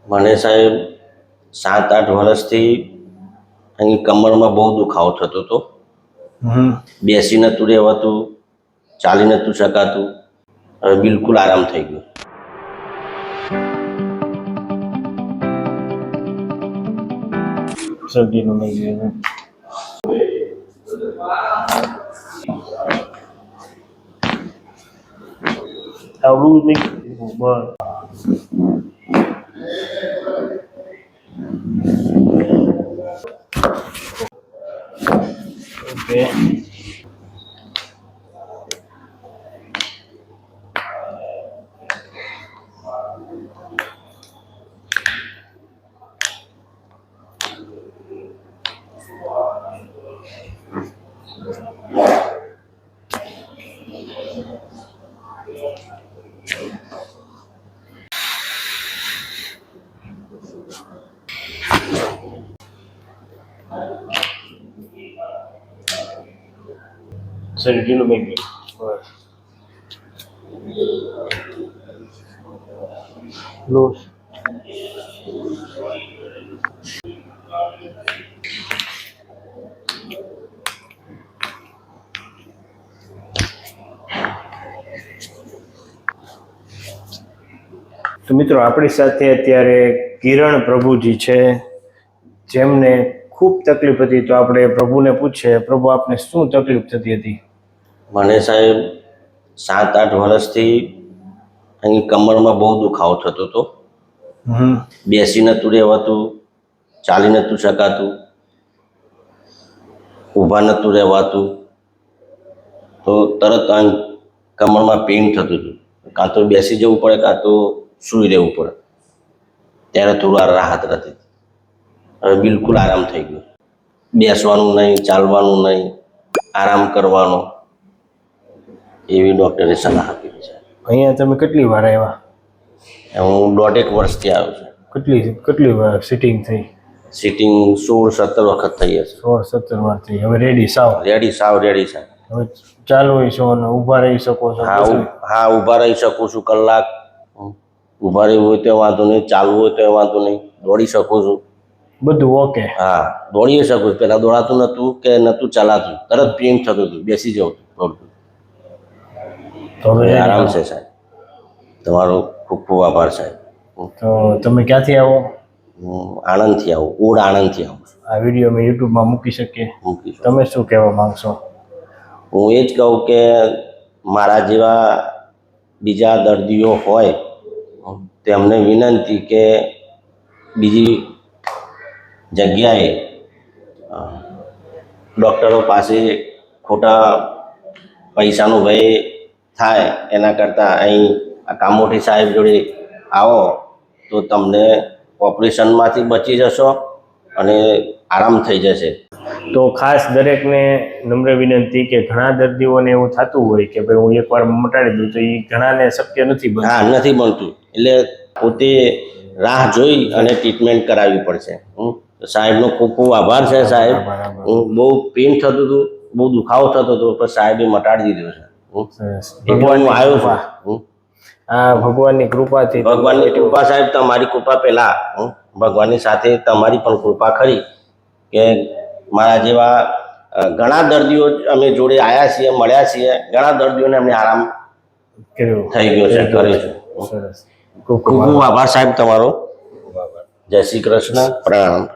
મને સાહેબ 7-8 વર્ષથી અહીં કમરમાં બહુ દુખાવો થતો હતો. બેસી નહોતું રહેવાતું, ચાલી નહોતું શકાતું. હવે બિલકુલ આરામ થઈ ગયો. શરદીનું લઈ ગયું આવડું નહીં બસ. ઓકે શરદીનું લઈ ગયું બસ. લોસ તો મિત્રો આપણી સાથે અત્યારે કિરણ પ્રભુજી છે, જેમને ખૂબ તકલીફ હતી. તો આપણે પ્રભુને પૂછીએ, પ્રભુ આપને શું તકલીફ થતી હતી? મને સાહેબ 7-8 વર્ષથી અહીં કમરમાં બહુ દુખાવો થતો હતો. બેસી નહોતું રહેવાતું, ચાલી નહોતું શકાતું, ઊભા નહોતું રહેવાતું. તો તરત અહીં કમરમાં પેઇન થતું હતું. કાં તો બેસી જવું પડે, કાં તો સૂઈ રહેવું પડે. ત્યારે થોડું રાહત રહેતી. હવે બિલકુલ આરામ થઈ ગયો. બેસવાનું નહીં, ચાલવાનું નહીં, આરામ કરવાનો, એવી ડૉક્ટરે સલાહ આપી છે. અહીંયા તમે કેટલી વાર આવ્યા? હું 1.5 વર્ષથી આવ્યો છું. કેટલી વાર સિટિંગ થઈ? સિટિંગ 16-17 વખત થઈ હશે. 16-17 વાર થઈ. હવે રેડી સાવ રેડી સાહેબ. હવે ચાલુ છો અને ઊભા રહી શકો છો? હા, ઊભા રહી શકું છું. કલાક ઊભા રહેવું હોય તો વાંધો નહીં, ચાલવું હોય તો વાંધો નહીં, દોડી શકું છું. બધું ઓકે? હા, દોડી શકું છું. પહેલાં દોડાતું નહોતું કે નહોતું ચલાતું, તરત પેઇન થતું હતું, બેસી જવું દોડતું. તો હવે આરામ છે સાહેબ. તમારો ખૂબ ખૂબ આભાર સાહેબ. તો તમે ક્યાંથી આવો? હું આણંદથી આવું, ઓડ આણંદથી આવું છું. આ વિડીયો અમે યુટ્યુબમાં મૂકી શકીએ? મૂકીશું. તમે શું કહેવા માંગશો? હું એ જ કહું કે મારા જેવા બીજા દર્દીઓ હોય તેમને વિનંતી કે બીજી જગ્યાએ ડૉક્ટરો પાસે ખોટા પૈસાનો વ્યય થાય એના કરતાં અહીં આ કામોઠી સાહેબ જોડે આવો તો તમને ઓપરેશનમાંથી બચી જશો અને આરામ થઈ જશે. તો ખાસ દરેકને નમ્ર વિનંતી કે ઘણા દર્દીઓને એવું થતું હોય કે ભાઈ હું એકવાર મટાડી દઉં, તો એ ઘણાને શક્ય નથી બનતું. હા, નથી બનતું. એટલે પોતે રાહ જોઈ અને ટ્રીટમેન્ટ કરાવવી પડશે. સાહેબનો ખૂબ ખૂબ આભાર છે સાહેબ. હું બહુ પેઇન થતું હતું, બહુ દુખાવો થતો હતો, પણ સાહેબે મટાડી દીધો છે. એટલે હું આવ્યો છું. આ ભગવાનની કૃપાથી. ભગવાનની કૃપા સાહેબ, તમારી કૃપા પહેલા ભગવાનની સાથે તમારી પણ કૃપા ખરી કે મારા જેવા ઘણા દર્દીઓ અમે જોડે આવ્યા છીએ, મળ્યા છીએ. ઘણા દર્દીઓને અમને આરામ થઈ ગયો છે, કર્યો છે. સરસ. ખૂબ ખૂબ આભાર સાહેબ તમારો. જય શ્રી કૃષ્ણ. પ્રણામ.